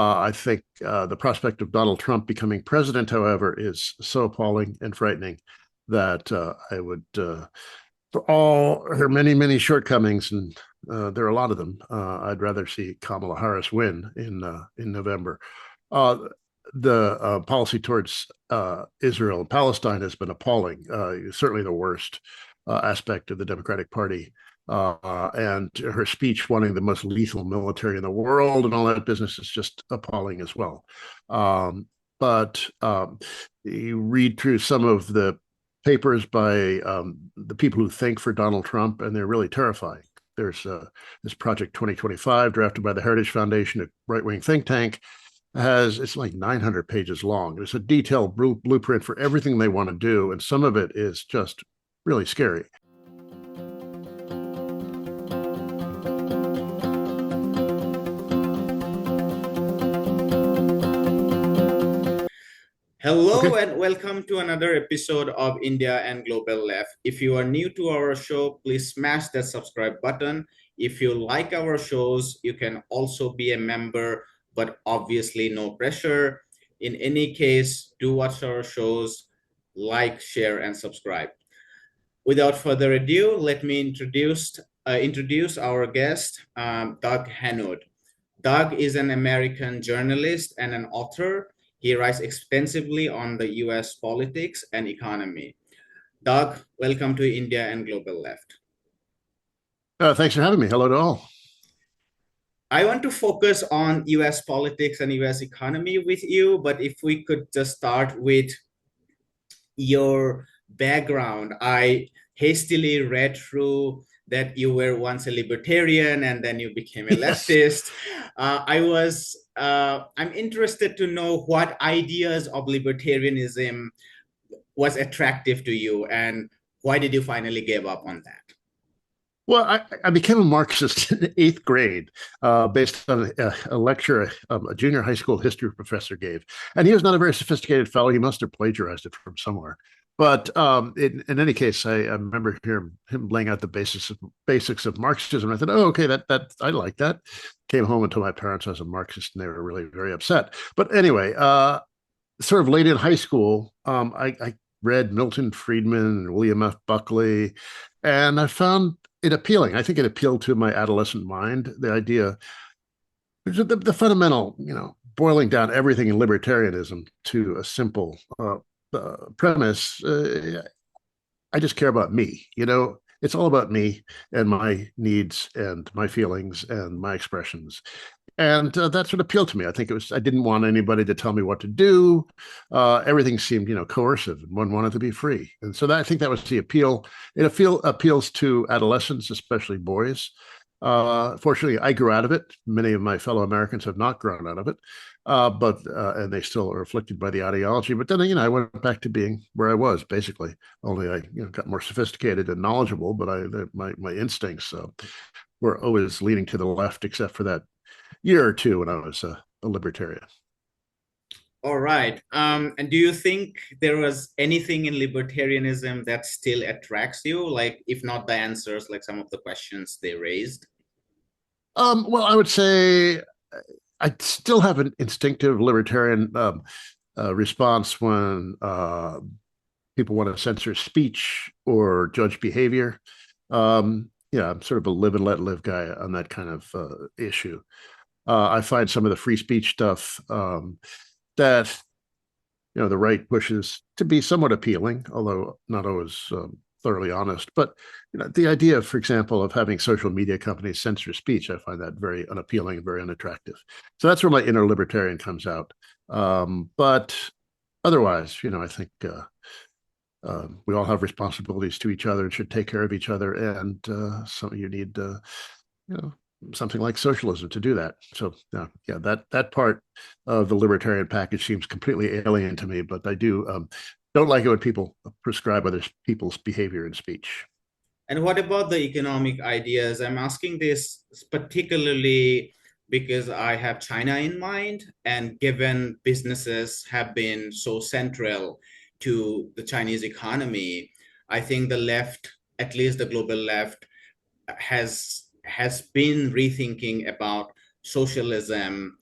I think the prospect of Donald Trump becoming president, however, is so appalling and frightening that I would, for all her many, many shortcomings, and there are a lot of them, I'd rather see Kamala Harris win in November. Uh, the policy towards Israel and Palestine has been appalling, certainly the worst aspect of the Democratic Party. And her speech wanting the most lethal military in the world and all that business is just appalling as well. But you read through some of the papers by the people who think for Donald Trump, and they're really terrifying. There's this Project 2025 drafted by the Heritage Foundation, a right-wing think tank, it's like 900 pages long. It's a detailed blueprint for everything they want to do, and some of it is just really scary. Hello Okay. and welcome to another episode of India and Global Left. If you are new to our show, please smash that subscribe button. If you like our shows, you can also be a member, but obviously no pressure. In any case, do watch our shows, like, share, and subscribe. Without further ado, let me introduce our guest, Doug Hanoud. Doug is an American journalist and an author. He writes extensively on the US politics and economy. Doug, welcome to India and Global Left. Thanks for having me. Hello to all. I want to focus on US politics and US economy with you, but if we could just start with your background. I hastily read through that you were once a libertarian and then you became a Yes. leftist. I'm interested to know what ideas of libertarianism was attractive to you and why did you finally give up on that? Well, I became a Marxist in eighth grade based on a lecture a junior high school history professor gave. And he was not a very sophisticated fellow. He must have plagiarized it from somewhere. But in any case, I remember hearing him laying out the basics of Marxism. I thought, oh, okay, that I like that. Came home and told my parents I was a Marxist, and they were really very upset. But anyway, sort of late in high school, I read Milton Friedman and William F. Buckley, and I found it appealing. I think it appealed to my adolescent mind. The idea, the fundamental, boiling down everything in libertarianism to a simple premise. I just care about me. It's all about me and my needs and my feelings and my expressions. And that's what appealed to me. I think I didn't want anybody to tell me what to do. Everything seemed, coercive, and one wanted to be free. And so I think that was the appeal. It appeals to adolescents, especially boys. Fortunately, I grew out of it. Many of my fellow Americans have not grown out of it, and they still are afflicted by the ideology. But then, I went back to being where I was, basically. Only I, got more sophisticated and knowledgeable. But my instincts were always leaning to the left, except for that year or two when I was a libertarian. All right. And do you think there was anything in libertarianism that still attracts you? Like, if not the answers, like some of the questions they raised? Well, I would say I still have an instinctive libertarian response when people want to censor speech or judge behavior. Yeah, I'm sort of a live and let live guy on that kind of issue. I find some of the free speech stuff that the right pushes to be somewhat appealing, although not always thoroughly honest. But the idea, for example, of having social media companies censor speech, I find that very unappealing and very unattractive. So that's where my inner libertarian comes out. But otherwise, I think we all have responsibilities to each other and should take care of each other. And so you need, something like socialism to do that. So yeah, that part of the libertarian package seems completely alien to me. But I don't like it when people prescribe other people's behavior and speech. And what about the economic ideas? I'm asking this particularly because I have China in mind, and given businesses have been so central to the Chinese economy, I think the left, at least the global left, has been rethinking about socialism.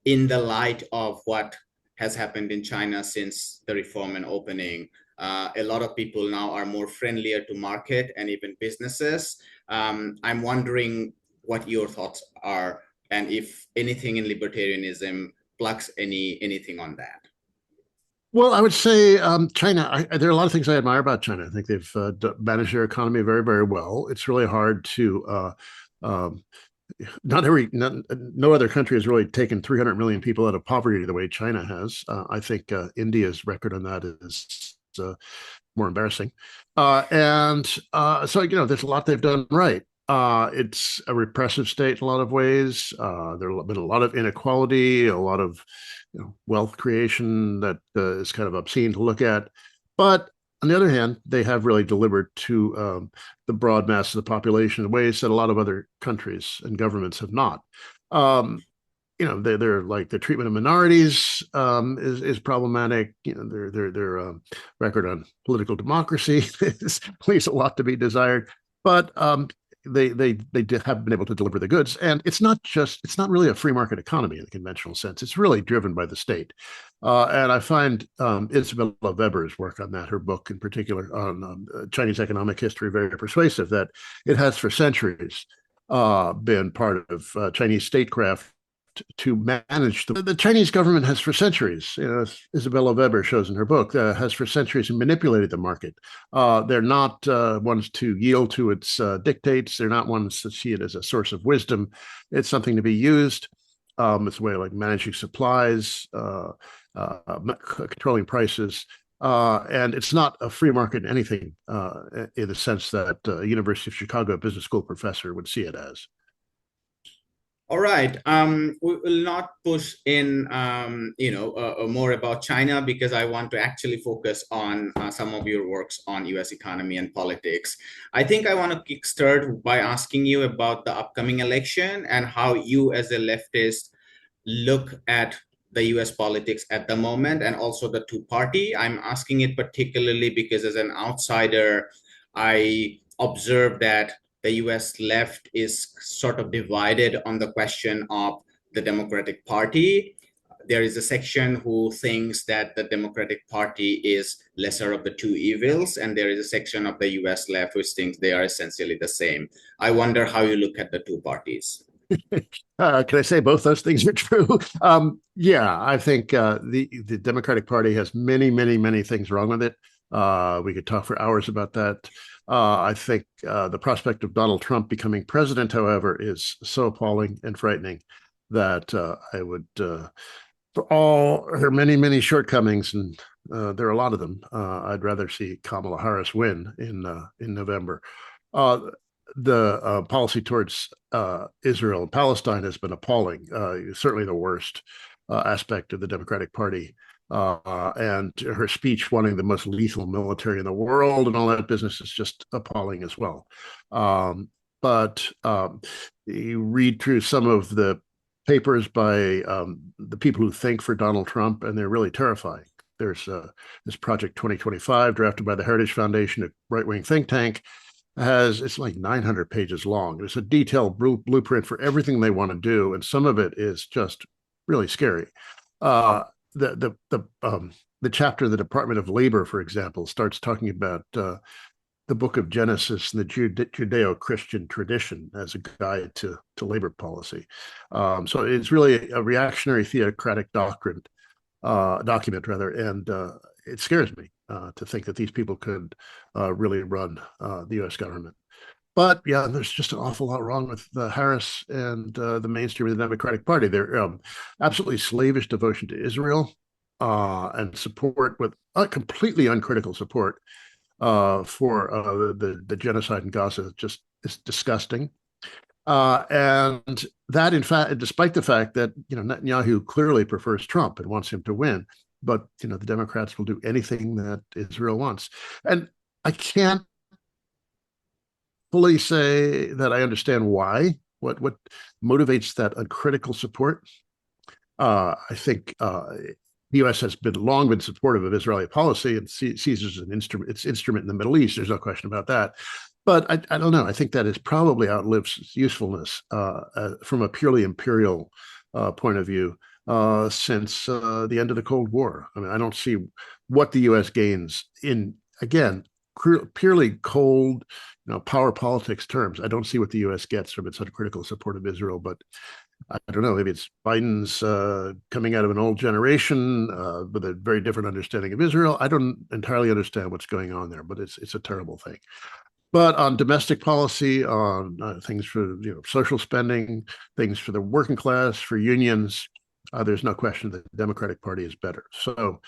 in the light of what has happened in China since the reform and opening. A lot of people now are more friendlier to market and even businesses. I'm wondering what your thoughts are, and if anything in libertarianism plugs anything on that. Well, I would say China. There are a lot of things I admire about China. I think they've managed their economy very, very well. It's really hard to um, no other country has really taken 300 million people out of poverty the way China has. I think India's record on that is more embarrassing. So, there's a lot they've done right. It's a repressive state in a lot of ways. There's been a lot of inequality, a lot of wealth creation that is kind of obscene to look at. But on the other hand, they have really delivered to the broad mass of the population in ways that a lot of other countries and governments have not. They're like the treatment of minorities is problematic. Their record on political democracy leaves a lot to be desired. But they have been able to deliver the goods, and it's not really a free market economy in the conventional sense. It's really driven by the state, and I find Isabella Weber's work on that, her book in particular on Chinese economic history, very persuasive. That it has for centuries been part of Chinese statecraft to manage the Chinese government has for centuries, as Isabella Weber shows in her book, has for centuries manipulated the market. They're not ones to yield to its dictates. They're not ones to see it as a source of wisdom. It's something to be used. It's a way of like managing supplies, controlling prices. And it's not a free market in anything in the sense that a University of Chicago business school professor would see it as. All right. We will not push in, more about China, because I want to actually focus on some of your works on U.S. economy and politics. I think I want to kickstart by asking you about the upcoming election and how you, as a leftist, look at the US politics at the moment, and also the two-party. I'm asking it particularly because as an outsider, I observe that the US left is sort of divided on the question of the Democratic Party. There is a section who thinks that the Democratic Party is lesser of the two evils, and there is a section of the US left which thinks they are essentially the same. I wonder how you look at the two parties. Can I say both those things are true? Yeah, I think the Democratic Party has many, many, many things wrong with it. We could talk for hours about that. I think the prospect of Donald Trump becoming president, however, is so appalling and frightening that I would, for all her many, many shortcomings, and there are a lot of them, I'd rather see Kamala Harris win in November. The policy towards Israel and Palestine has been appalling, certainly the worst aspect of the Democratic Party. And her speech wanting the most lethal military in the world and all that business is just appalling as well. But you read through some of the papers by the people who think for Donald Trump, and they're really terrifying. There's this Project 2025 drafted by the Heritage Foundation, a right-wing think tank. It's like 900 pages long. It's a detailed blueprint for everything they want to do, and some of it is just really scary. The chapter of the Department of Labor, for example, starts talking about the book of Genesis and the Judeo-Christian tradition as a guide to labor policy. So it's really a reactionary theocratic document, and it scares me to think that these people could really run the U.S. government. But yeah, there's just an awful lot wrong with Harris and the mainstream of the Democratic Party. They're absolutely slavish devotion to Israel and support with completely uncritical support for the genocide in Gaza. Just is disgusting. And that, in fact, despite the fact that Netanyahu clearly prefers Trump and wants him to win, but the Democrats will do anything that Israel wants, and I can't fully say that I understand why. What motivates that uncritical support? I think the U.S. has long been supportive of Israeli policy and sees it as its instrument in the Middle East. There's no question about that. But I don't know. I think that has probably outlived its usefulness from a purely imperial point of view. since the end of the Cold War. I mean, I don't see what the U.S. gains in, again, purely cold, power politics terms. I don't see what the U.S. gets from its uncritical support of Israel, but I don't know. Maybe it's Biden's coming out of an old generation with a very different understanding of Israel. I don't entirely understand what's going on there, but it's a terrible thing. But on domestic policy, on things for social spending, things for the working class, for unions, there's no question that the Democratic Party is better. So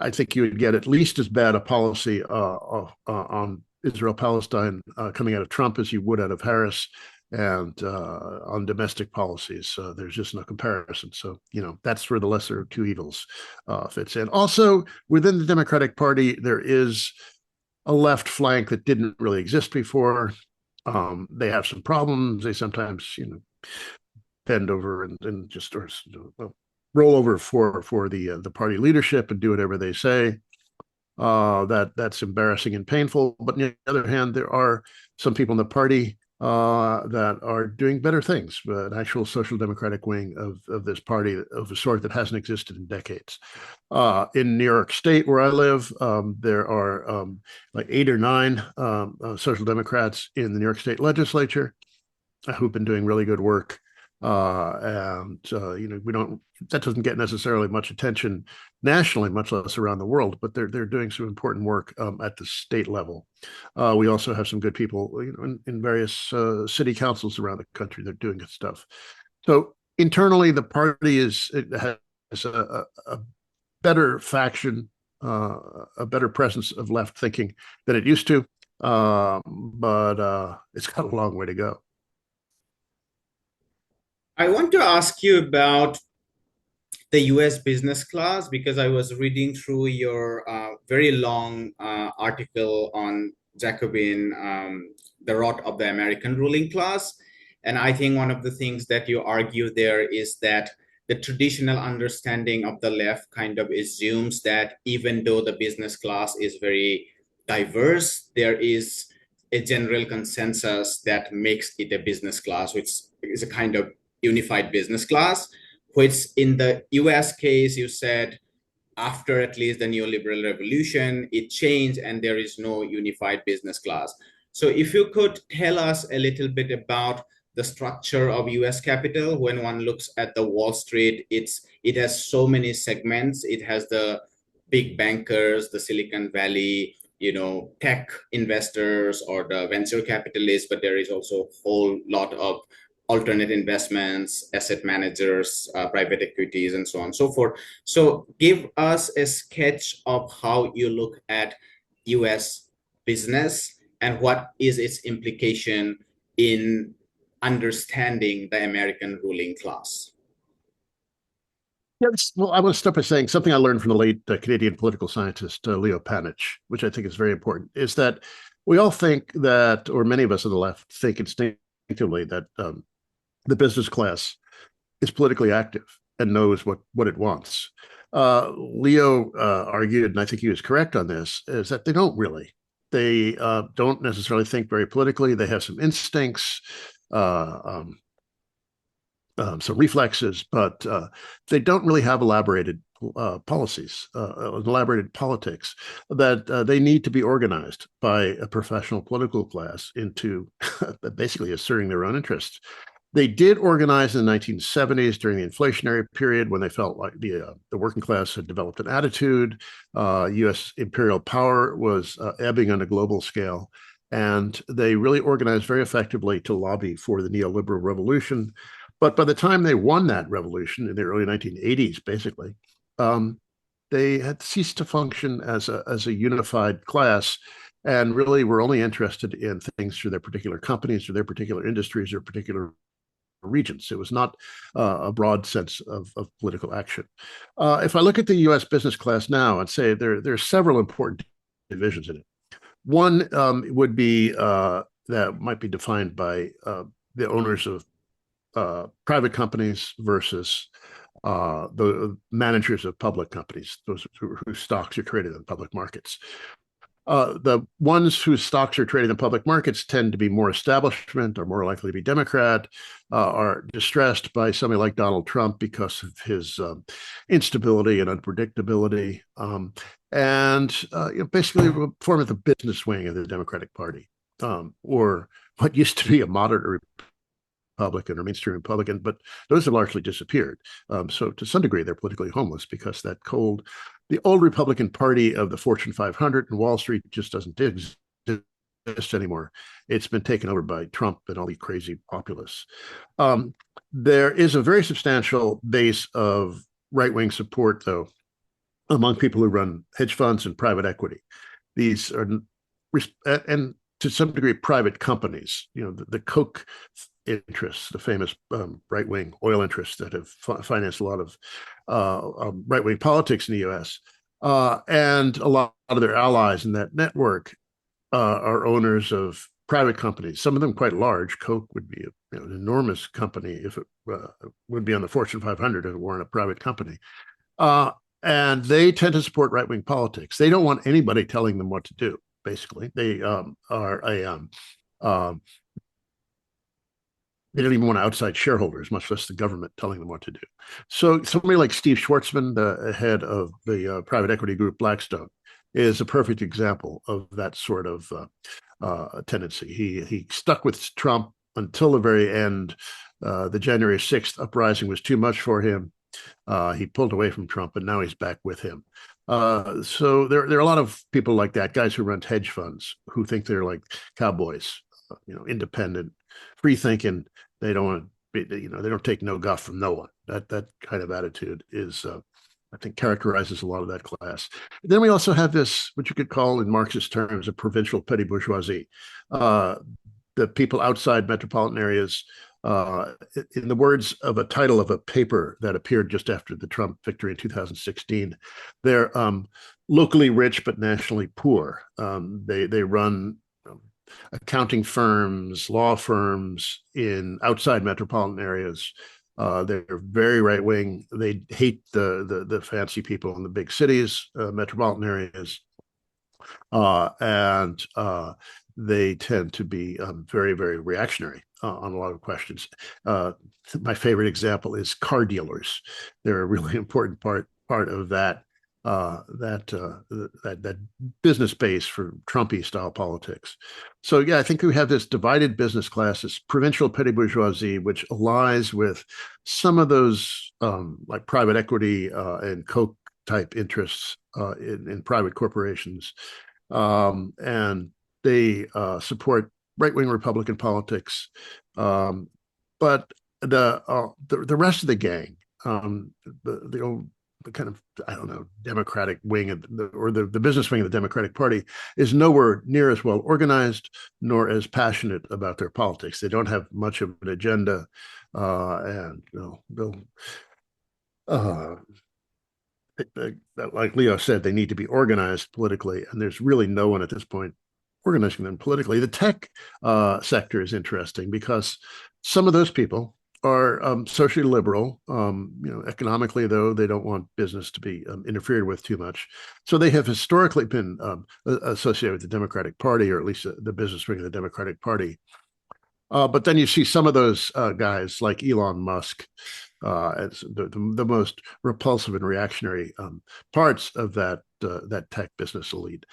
I think you would get at least as bad a policy on Israel-Palestine coming out of Trump as you would out of Harris. And on domestic policies, there's just no comparison. So, that's where the lesser of two evils fits in. Also, within the Democratic Party, there is a left flank that didn't really exist before. They have some problems. They sometimes, bend over and just roll over for the party leadership and do whatever they say. That's embarrassing and painful. But on the other hand, there are some people in the party that are doing better things, an actual social democratic wing of this party of a sort that hasn't existed in decades. In New York State, where I live, there are like 8 or 9 social democrats in the New York State legislature who've been doing really good work. We don't, that doesn't get necessarily much attention nationally, much less around the world, but they're doing some important work at the state level. We also have some good people, in various city councils around the country. They're doing good stuff. So internally, the party has a better faction, a better presence of left thinking than it used to, but it's got a long way to go. I want to ask you about the US business class because I was reading through your very long article on Jacobin, the rot of the American ruling class. And I think one of the things that you argue there is that the traditional understanding of the left kind of assumes that even though the business class is very diverse, there is a general consensus that makes it a business class, which is a kind of unified business class, which in the US case, you said after at least the neoliberal revolution, it changed and there is no unified business class. So if you could tell us a little bit about the structure of US capital. When one looks at the Wall Street, it has so many segments. It has the big bankers, the Silicon Valley, tech investors or the venture capitalists, but there is also a whole lot of alternate investments, asset managers, private equities, and so on and so forth. So give us a sketch of how you look at US business and what is its implication in understanding the American ruling class. Yes, well, I want to start by saying something I learned from the late Canadian political scientist Leo Panitch, which I think is very important, is that we all think that, or many of us on the left think instinctively that the business class is politically active and knows what it wants. Leo argued, and I think he was correct on this, is that they don't really. They don't necessarily think very politically. They have some instincts, some reflexes, but they don't really have elaborated policies, elaborated politics that they need to be organized by a professional political class into basically asserting their own interests. They did organize in the 1970s during the inflationary period when they felt like the working class had developed an attitude. U.S. imperial power was ebbing on a global scale. And they really organized very effectively to lobby for the neoliberal revolution. But by the time they won that revolution in the early 1980s, basically, they had ceased to function as a unified class and really were only interested in things through their particular companies or their particular industries or particular regions. It was not a broad sense of political action. If I look at the U.S. business class now, I'd say there are several important divisions in it. One would be that might be defined by the owners of private companies versus the managers of public companies, those whose stocks are traded in public markets. The ones whose stocks are traded in public markets tend to be more establishment, are more likely to be Democrat, are distressed by somebody like Donald Trump because of his instability and unpredictability, basically form of the business wing of the Democratic Party, or what used to be a moderate Republican or mainstream Republican, but those have largely disappeared. So to some degree, they're politically homeless because the old Republican Party of the Fortune 500 and Wall Street just doesn't exist anymore. It's been taken over by Trump and all these crazy populists. There is a very substantial base of right-wing support, though, among people who run hedge funds and private equity. These are, and to some degree, private companies. The Koch interests, the famous right-wing oil interests that have financed a lot of right-wing politics in the U.S. And a lot of their allies in that network are owners of private companies, some of them quite large. Koch would be an enormous company if it would be on the Fortune 500 if it weren't a private company. And they tend to support right-wing politics. They don't want anybody telling them what to do, basically. They they don't even want outside shareholders, much less the government telling them what to do. So somebody like Steve Schwarzman, the head of the private equity group Blackstone, is a perfect example of that sort of tendency. He stuck with Trump until the very end. The January 6th uprising was too much for him. He pulled away from Trump, and now he's back with him. So there are a lot of people like that, guys who run hedge funds who think they're like cowboys, independent, free thinking. They don't want to be, they don't take no guff from no one. That kind of attitude is, I think, characterizes a lot of that class. Then we also have this, what you could call in Marxist terms, a provincial petty bourgeoisie. The people outside metropolitan areas, in the words of a title of a paper that appeared just after the Trump victory in 2016, they're locally rich but nationally poor. They run accounting firms, law firms in outside metropolitan areas. They're very right wing. They hate the fancy people in the big cities, metropolitan areas, and they tend to be very, very reactionary on a lot of questions. My favorite example is car dealers. They're a really important part of that business base for Trumpy style politics. So yeah, I think we have this divided business class, this provincial petty bourgeoisie, which allies with some of those like private equity and Koch type interests in private corporations, and they support right-wing Republican politics, but the rest of the gang, the old kind of, I don't know, Democratic wing or the business wing of the Democratic Party is nowhere near as well organized nor as passionate about their politics. They don't have much of an agenda, and they'll like Leo said, they need to be organized politically, and there's really no one at this point organizing them politically. The tech sector is interesting because some of those people are socially liberal. Economically, though, they don't want business to be interfered with too much. So they have historically been associated with the Democratic Party, or at least the business wing of the Democratic Party. But then you see some of those guys like Elon Musk as the most repulsive and reactionary parts of that tech business elite,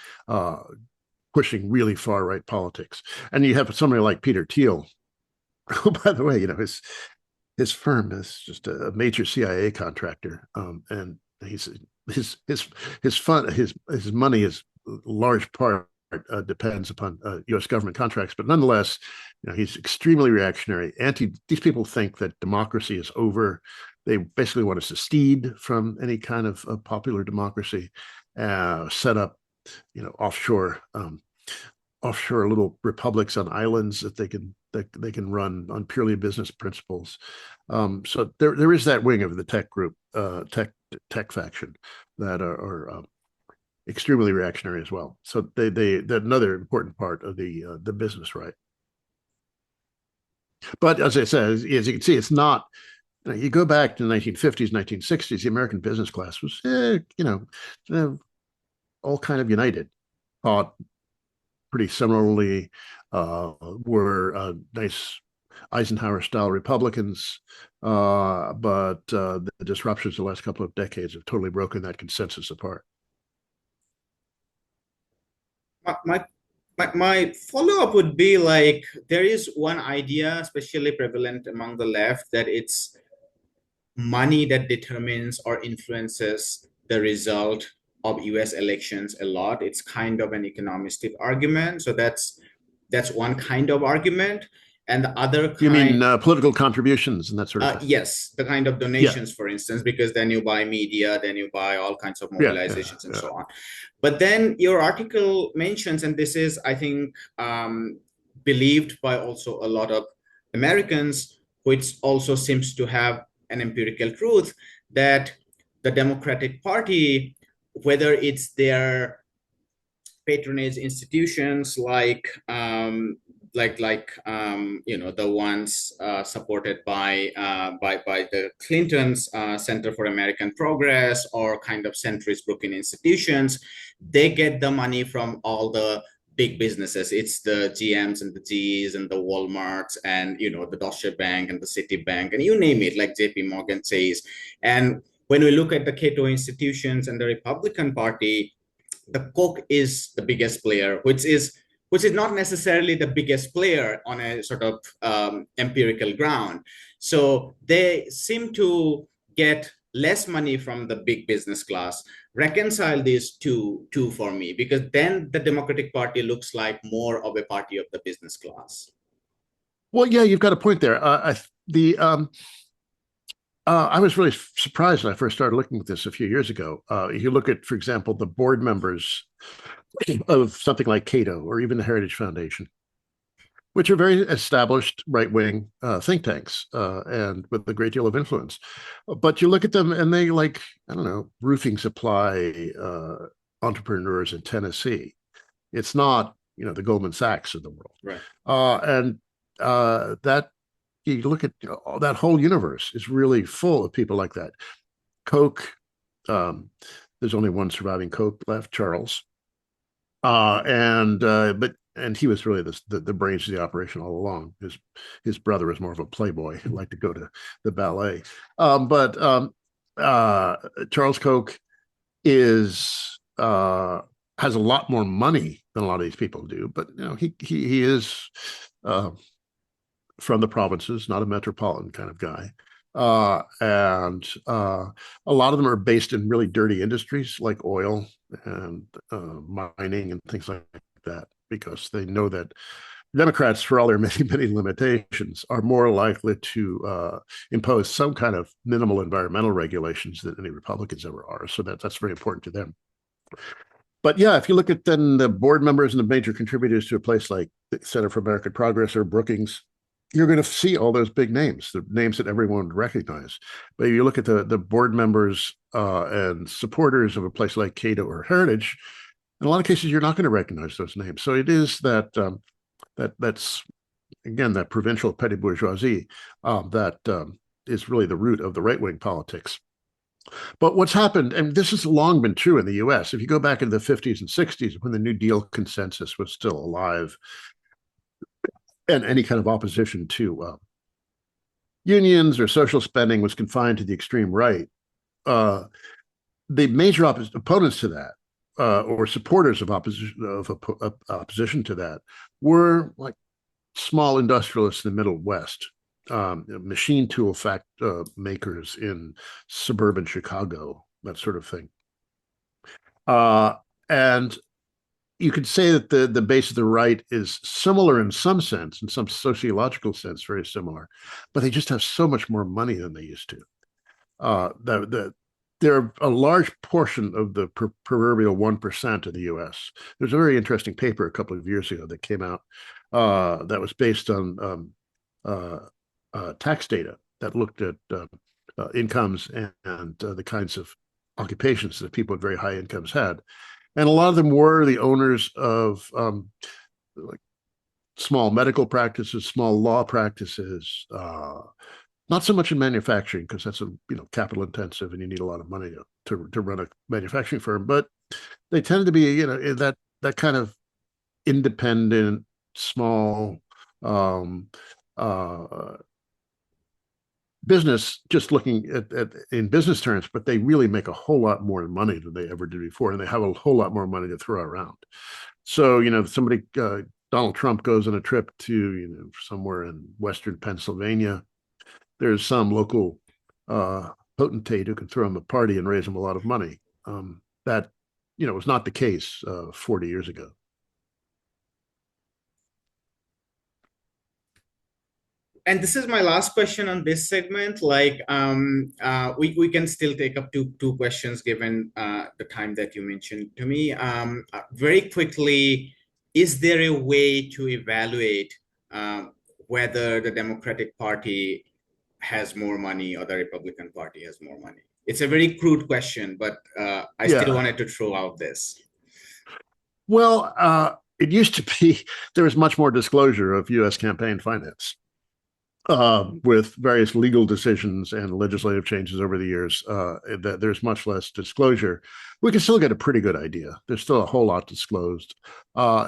pushing really far right politics. And you have somebody like Peter Thiel, who, by the way, his firm is just a major CIA contractor, and his money is large part depends upon U.S. government contracts, but nonetheless, he's extremely reactionary. These people think that democracy is over. They basically want to secede from any kind of popular democracy, set up, offshore little republics on islands that they can run on purely business principles. So there is that wing of the tech group, tech faction that are extremely reactionary as well. So they're another important part of the business right. But as I said, as you can see, it's not. You go back to the 1950s, 1960s, the American business class was, all kind of united. thought pretty similarly, were nice Eisenhower-style Republicans, but the disruptions of the last couple of decades have totally broken that consensus apart. My my follow-up would be like there is one idea especially prevalent among the left that it's money that determines or influences the result of US elections a lot. It's kind of an economistic argument. So that's one kind of argument. And the other You mean kind, political contributions and that sort of thing? yes, the kind of Yeah, donations, for instance, because then you buy media, then you buy all kinds of yeah, yeah, mobilizations and yeah. so on. But then your article mentions, and this is, I think, believed by also a lot of Americans, which also seems to have an empirical truth, that the Democratic Party, whether it's their patronage institutions the ones supported by the Clintons Center for American Progress or kind of centrist Brookings institutions, they get the money from all the big businesses. It's the GMs and the Gs and the Walmarts and the Deutsche Bank and the Citibank and you name it, like JP Morgan says. And when we look at the Cato institutions and the Republican Party, the Coke is the biggest player, which is not necessarily the biggest player on a sort of empirical ground. So they seem to get less money from the big business class. Reconcile these two for me, because then the Democratic Party looks like more of a party of the business class. Well, yeah, you've got a point there. I was really surprised when I first started looking at this a few years ago. You look at, for example, the board members of something like Cato or even the Heritage Foundation, which are very established right-wing think tanks and with a great deal of influence. But you look at them and they like, I don't know, roofing supply entrepreneurs in Tennessee. It's not, the Goldman Sachs of the world. Right. And that you look at that whole universe is really full of people like that. Koch, there's only one surviving Koch left, Charles, and he was really the brains of the operation all along. His brother was more of a playboy, who liked to go to the ballet, but Charles Koch is has a lot more money than a lot of these people do, but he is from the provinces, not a metropolitan kind of guy. And a lot of them are based in really dirty industries like oil and mining and things like that, because they know that Democrats, for all their many, many limitations, are more likely to impose some kind of minimal environmental regulations than any Republicans ever are. So that's very important to them. But yeah, if you look at then the board members and the major contributors to a place like the Center for American Progress or Brookings, you're going to see all those big names, the names that everyone would recognize. But if you look at the board members and supporters of a place like Cato or Heritage, in a lot of cases, you're not going to recognize those names. So it is that's again that provincial petty bourgeoisie that is really the root of the right-wing politics. But what's happened, and this has long been true in the U.S., if you go back into the 50s and 60s, when the New Deal consensus was still alive, and any kind of opposition to unions or social spending was confined to the extreme right, the major opponents to that, or supporters of opposition to that, were like small industrialists in the Middle West, machine tool makers in suburban Chicago, that sort of thing. And you could say that the base of the right is similar in some sense, in some sociological sense, very similar, but they just have so much more money than they used to. They're a large portion of the proverbial 1% of the U.S. There's a very interesting paper a couple of years ago that came out that was based on tax data that looked at incomes and the kinds of occupations that people with very high incomes had. And a lot of them were the owners of like small medical practices, small law practices, not so much in manufacturing, because that's capital intensive and you need a lot of money to run a manufacturing firm. But they tended to be in that that kind of independent, small um, uh, business, just looking at in business terms, but they really make a whole lot more money than they ever did before, and they have a whole lot more money to throw around. So, somebody, Donald Trump goes on a trip to, somewhere in Western Pennsylvania. There's some local uh, potentate who can throw him a party and raise him a lot of money. That, was not the case 40 years ago. And this is my last question on this segment. Like, we can still take up two questions given the time that you mentioned to me. Very quickly, is there a way to evaluate whether the Democratic Party has more money or the Republican Party has more money? It's a very crude question, but I still Yeah. wanted to throw out this. Well, it used to be there was much more disclosure of U.S. campaign finance. With various legal decisions and legislative changes over the years, that there's much less disclosure. We can still get a pretty good idea. There's still a whole lot disclosed.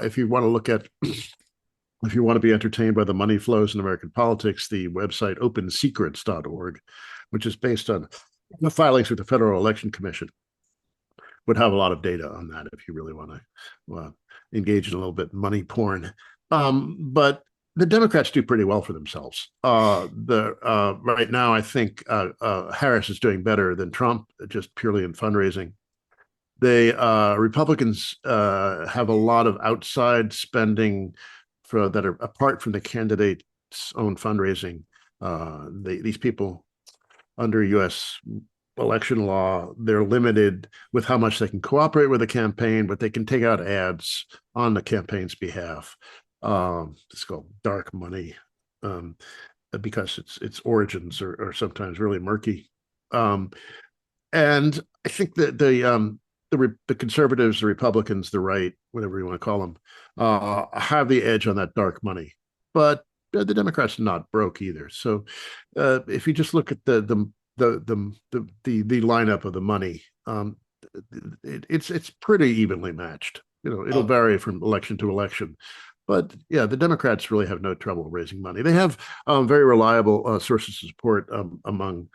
If you want to look at, if you want to be entertained by the money flows in American politics, the website opensecrets.org, which is based on the filings with the Federal Election Commission, would have a lot of data on that if you really want to engage in a little bit money porn. But the Democrats do pretty well for themselves. Right now, I think Harris is doing better than Trump, just purely in fundraising. Republicans have a lot of outside spending that are apart from the candidate's own fundraising. These people under U.S. election law, they're limited with how much they can cooperate with the campaign, but they can take out ads on the campaign's behalf. It's called dark money, because its origins are sometimes really murky. And I think that the conservatives, the Republicans, the right, whatever you want to call them, have the edge on that dark money. But the Democrats are not broke either. So if you just look at the lineup of the money, it's pretty evenly matched. It'll vary from election to election. But yeah, the Democrats really have no trouble raising money. They have very reliable sources of support among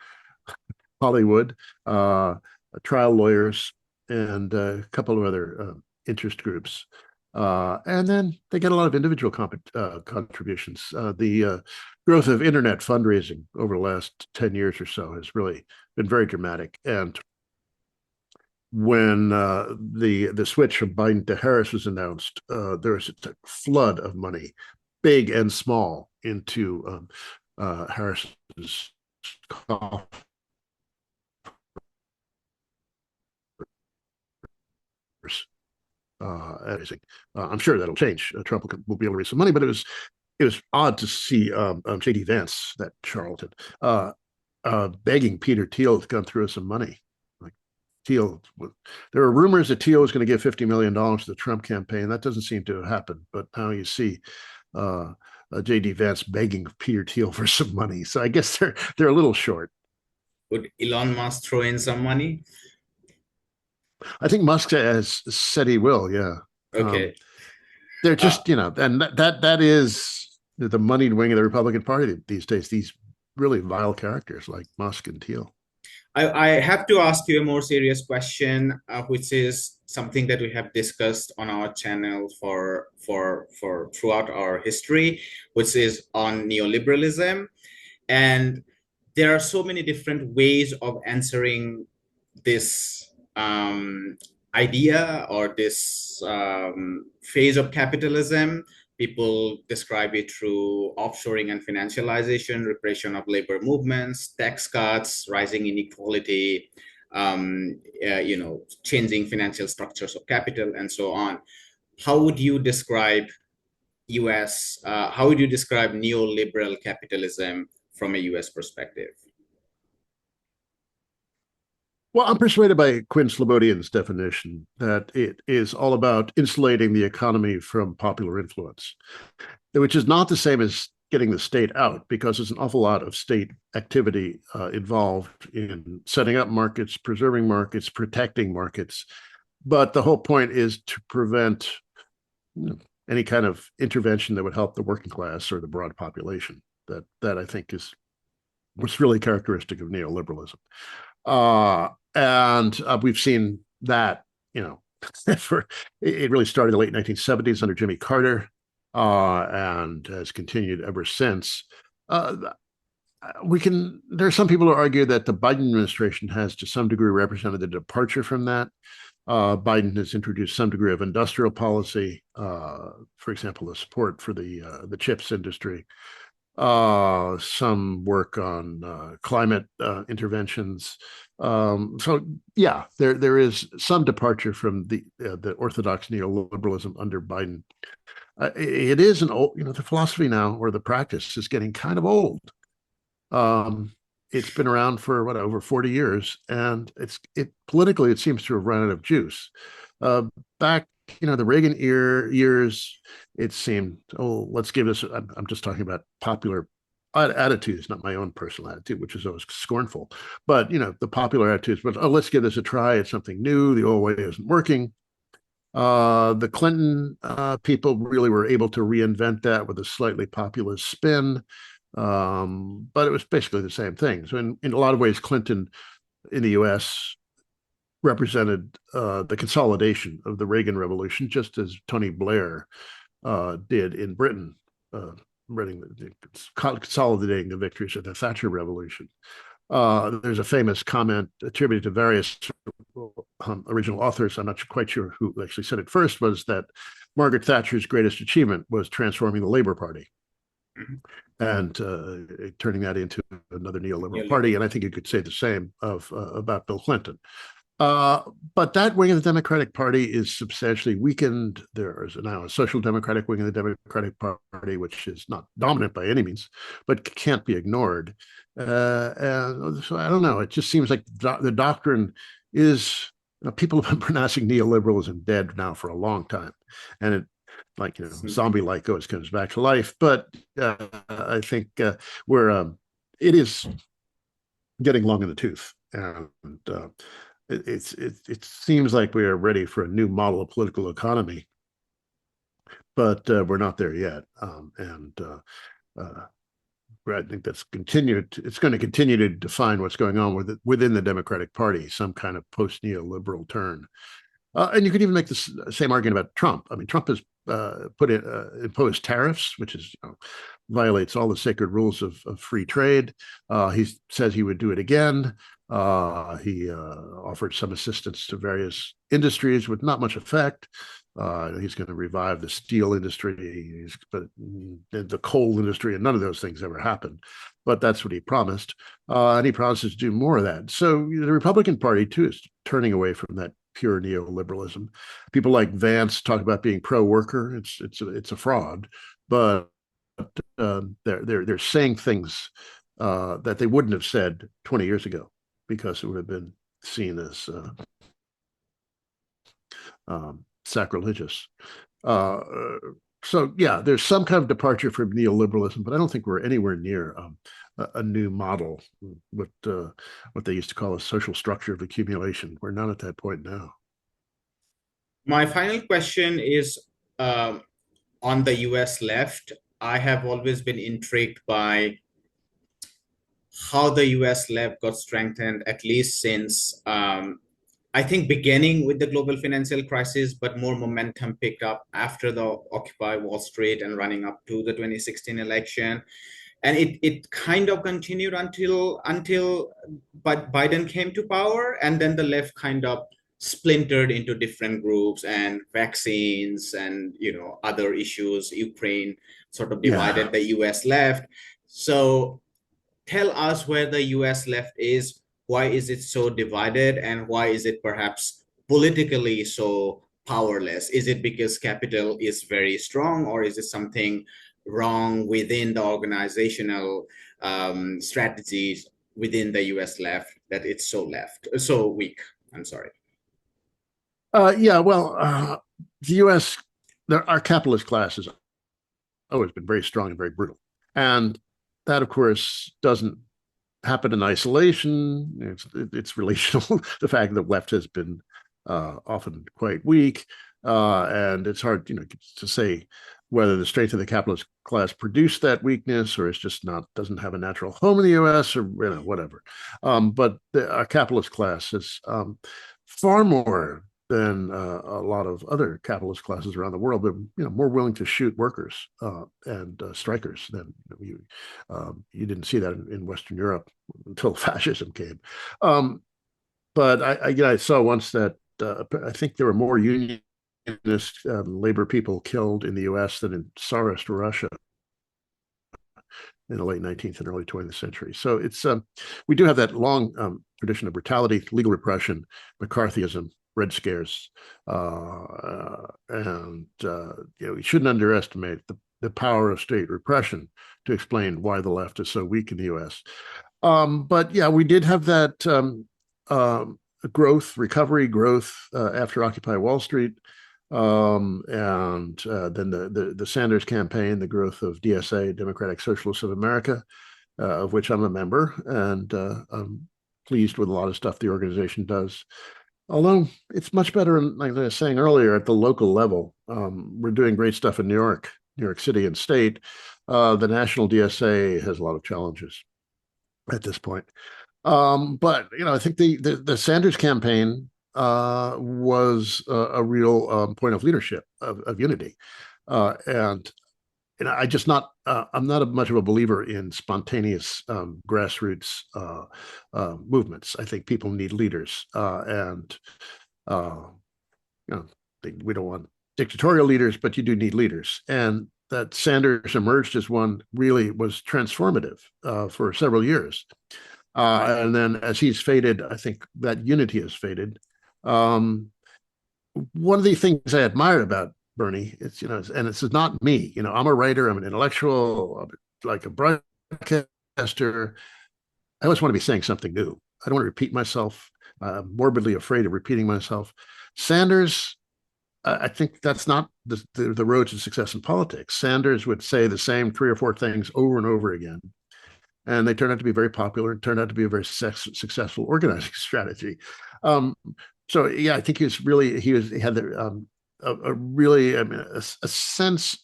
Hollywood, trial lawyers, and a couple of other interest groups. And then they get a lot of individual contributions. The growth of internet fundraising over the last 10 years or so has really been very dramatic. And when the switch from Biden to Harris was announced, there was a flood of money, big and small, into Harris's coffers. I'm sure that'll change. Trump will be able to raise some money, but it was odd to see J.D. Vance, that charlatan, begging Peter Thiel to come through some money. Thiel, there were rumors that Thiel was going to give $50 million to the Trump campaign. That doesn't seem to have happened. But now you see J.D. Vance begging Peter Thiel for some money. So I guess they're a little short. Would Elon Musk throw in some money? I think Musk has said he will. Yeah. Okay. They're just, and that is the moneyed wing of the Republican Party these days. These really vile characters like Musk and Thiel. I have to ask you a more serious question, which is something that we have discussed on our channel for throughout our history, which is on neoliberalism. And there are so many different ways of answering this idea or this phase of capitalism. People describe it through offshoring and financialization, repression of labor movements, tax cuts, rising inequality, changing financial structures of capital, and so on. How would you describe how would you describe neoliberal capitalism from a US perspective? Well, I'm persuaded by Quinn Slobodian's definition that it is all about insulating the economy from popular influence, which is not the same as getting the state out, because there's an awful lot of state activity involved in setting up markets, preserving markets, protecting markets. But the whole point is to prevent any kind of intervention that would help the working class or the broad population. That I think is what's really characteristic of neoliberalism. And we've seen that, for it really started in the late 1970s under Jimmy Carter, and has continued ever since. There are some people who argue that the Biden administration has to some degree represented a departure from that. Biden has introduced some degree of industrial policy, for example, the support for the chips industry, some work on climate interventions. So yeah, there is some departure from the orthodox neoliberalism under Biden. It is an old, the philosophy now, or the practice, is getting kind of old. It's been around for over 40 years, and politically it seems to have run out of juice. Back, the Reagan years, it seemed, let's give this. I'm just talking about popular attitudes, not my own personal attitude, which is always scornful. But the popular attitudes, but let's give this a try. It's something new. The old way isn't working. The Clinton people really were able to reinvent that with a slightly populist spin. But it was basically the same thing. So in a lot of ways, Clinton in the US represented the consolidation of the Reagan Revolution, just as Tony Blair did in Britain, consolidating the victories of the Thatcher Revolution. There's a famous comment attributed to various original authors. I'm not quite sure who actually said it first, was that Margaret Thatcher's greatest achievement was transforming the Labour Party. Mm-hmm. And turning that into another neoliberal party. And I think you could say the same about Bill Clinton. But that wing of the Democratic Party is substantially weakened. There is now a social democratic wing of the Democratic Party, which is not dominant by any means, but can't be ignored. And so I don't know. It just seems like the doctrine is, people have been pronouncing neoliberalism dead now for a long time. And it, zombie-like always comes back to life. But I think it is getting long in the tooth. And it seems like we are ready for a new model of political economy, but we're not there yet. I think that's continued. It's going to continue to define what's going on within the Democratic Party, some kind of post-neoliberal turn. And you could even make the same argument about Trump. I mean, Trump has imposed tariffs, which is violates all the sacred rules of free trade. He says he would do it again. He offered some assistance to various industries with not much effect. He's going to revive the steel industry, but the coal industry, and none of those things ever happened. But that's what he promised, and he promises to do more of that. So the Republican Party too is turning away from that pure neoliberalism. People like Vance talk about being pro-worker. It's a fraud, but they're saying things that they wouldn't have said 20 years ago, because it would have been seen as sacrilegious. So yeah, there's some kind of departure from neoliberalism, but I don't think we're anywhere near a new model, what they used to call a social structure of accumulation. We're not at that point now. My final question is on the US left. I have always been intrigued by how the US left got strengthened, at least since I think beginning with the global financial crisis, but more momentum picked up after the Occupy Wall Street and running up to the 2016 election. And it kind of continued until Biden came to power, and then the left kind of splintered into different groups, and vaccines and other issues, Ukraine sort of divided the US left. So tell us where the US left is. Why is it so divided, and why is it perhaps politically so powerless? Is it because capital is very strong, or is it something wrong within the organizational strategies within the US left that it's so weak? I'm sorry. The US, our capitalist class has always been very strong and very brutal. And that, of course, doesn't happen in isolation. It's relational. The fact that the left has been often quite weak. And it's hard, to say whether the strength of the capitalist class produced that weakness, or it's just not doesn't have a natural home in the U.S., or whatever. But our capitalist class is far more than a lot of other capitalist classes around the world. They're more willing to shoot workers and strikers than you didn't see that in Western Europe until fascism came. Um, but I saw once that I think there were more unionist labor people killed in the U.S. than in Tsarist Russia in the late 19th and early 20th century. So it's we do have that long tradition of brutality, legal repression, McCarthyism, Red Scares, and we shouldn't underestimate the power of state repression to explain why the left is so weak in the U.S. But yeah, we did have that recovery growth after Occupy Wall Street. And then the Sanders campaign, the growth of DSA, Democratic Socialists of America, of which I'm a member, and I'm pleased with a lot of stuff the organization does. Although it's much better, like I was saying earlier, at the local level. We're doing great stuff in New York City and state. The national DSA has a lot of challenges at this point. But I think the Sanders campaign was a real point of leadership, of unity, and I just not I'm not much of a believer in spontaneous grassroots movements. I think people need leaders, and uh, we don't want dictatorial leaders, but you do need leaders, and that Sanders emerged as one really was transformative for several years. And then as he's faded, I think that unity has faded. Um, One of the things I admire about Bernie, and this is not me. I'm a writer, I'm an intellectual, I'm like a broadcaster. I always want to be saying something new. I don't want to repeat myself. I'm morbidly afraid of repeating myself. Sanders, I think that's not the road to success in politics. Sanders would say the same three or four things over and over again, and they turned out to be very popular and turned out to be a very successful organizing strategy. Um, so yeah, I think he had a really, I mean, a sense,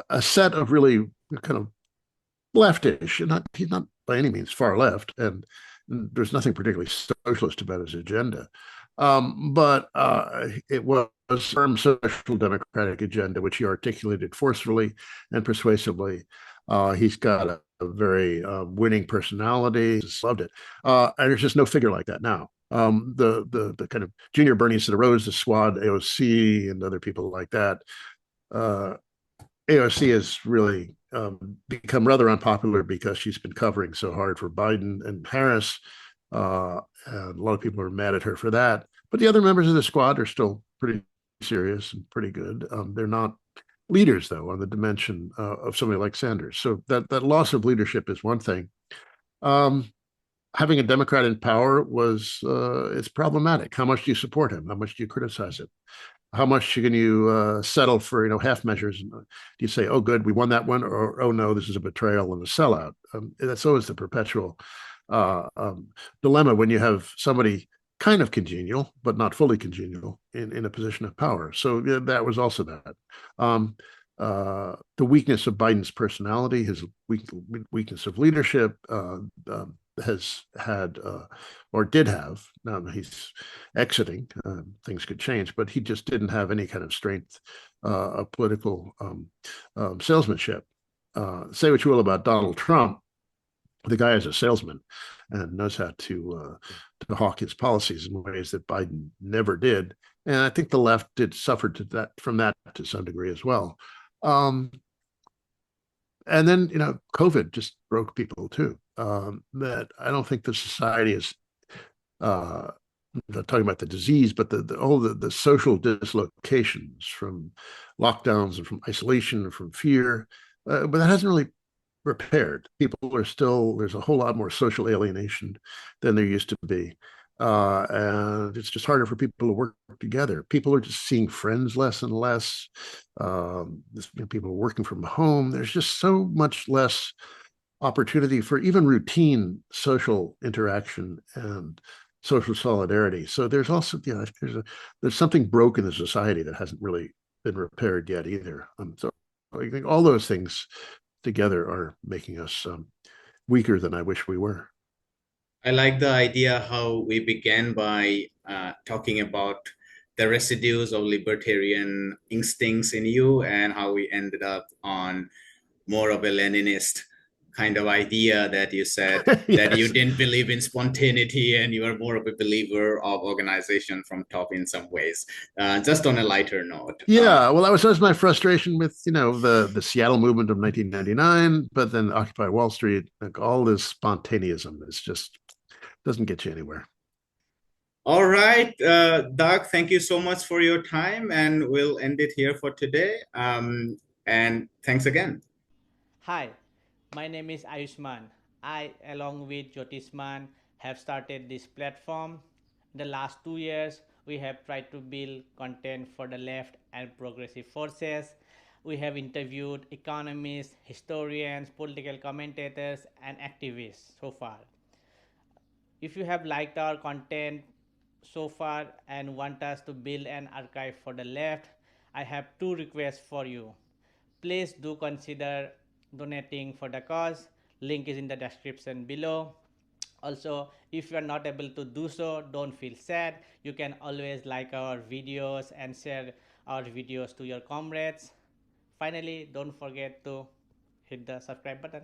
a set of really kind of leftish, and he's not by any means far left, and there's nothing particularly socialist about his agenda. But it was a firm social democratic agenda, which he articulated forcefully and persuasively. He's got a very winning personality. Just loved it. And there's just no figure like that now. The kind of junior Bernies that arose, the Squad, AOC, and other people like that. AOC has really become rather unpopular because she's been covering so hard for Biden and Harris. And a lot of people are mad at her for that. But the other members of the Squad are still pretty serious and pretty good. They're not leaders, though, on the dimension of somebody like Sanders. So that loss of leadership is one thing. Having a Democrat in power it's problematic. How much do you support him? How much do you criticize him? How much can you settle for half measures? Do you say, "Oh, good, we won that one," or "Oh no, this is a betrayal and a sellout"? That's always the perpetual dilemma when you have somebody kind of congenial but not fully congenial in a position of power. So yeah, that was also that. The weakness of Biden's personality, his weakness of leadership, has had or did have. Now he's exiting. Things could change, but he just didn't have any kind of strength of political salesmanship. Say what you will about Donald Trump, the guy is a salesman and knows how to hawk his policies in ways that Biden never did. And I think the left did suffer from that to some degree as well. And then COVID just broke people too. That I don't think the society is not talking about the disease, but all the social dislocations from lockdowns and from isolation and from fear. But that hasn't really repaired. People are still, there's a whole lot more social alienation than there used to be. And it's just harder for people to work together. People are just seeing friends less and less. People are working from home. There's just so much less opportunity for even routine social interaction and social solidarity. So there's also, there's something broken in society that hasn't really been repaired yet either. So I think all those things together are making us weaker than I wish we were. I like the idea how we began by talking about the residues of libertarian instincts in you, and how we ended up on more of a Leninist kind of idea, that you said that you Yes. didn't believe in spontaneity and you are more of a believer of organization from top in some ways. Just on a lighter note. Yeah, well, that was my frustration with the Seattle movement of 1999, but then Occupy Wall Street, like all this spontaneism is just doesn't get you anywhere. All right, Doug, thank you so much for your time, and we'll end it here for today. And thanks again. Hi, my name is Ayushman. I, along with Jyotisman, have started this platform. In the last 2 years, we have tried to build content for the left and progressive forces. We have interviewed economists, historians, political commentators, and activists so far. If you have liked our content so far and want us to build an archive for the left, I have two requests for you. Please do consider donating for the cause. Link is in the description below. Also, if you are not able to do so, don't feel sad. You can always like our videos and share our videos to your comrades. Finally, don't forget to hit the subscribe button.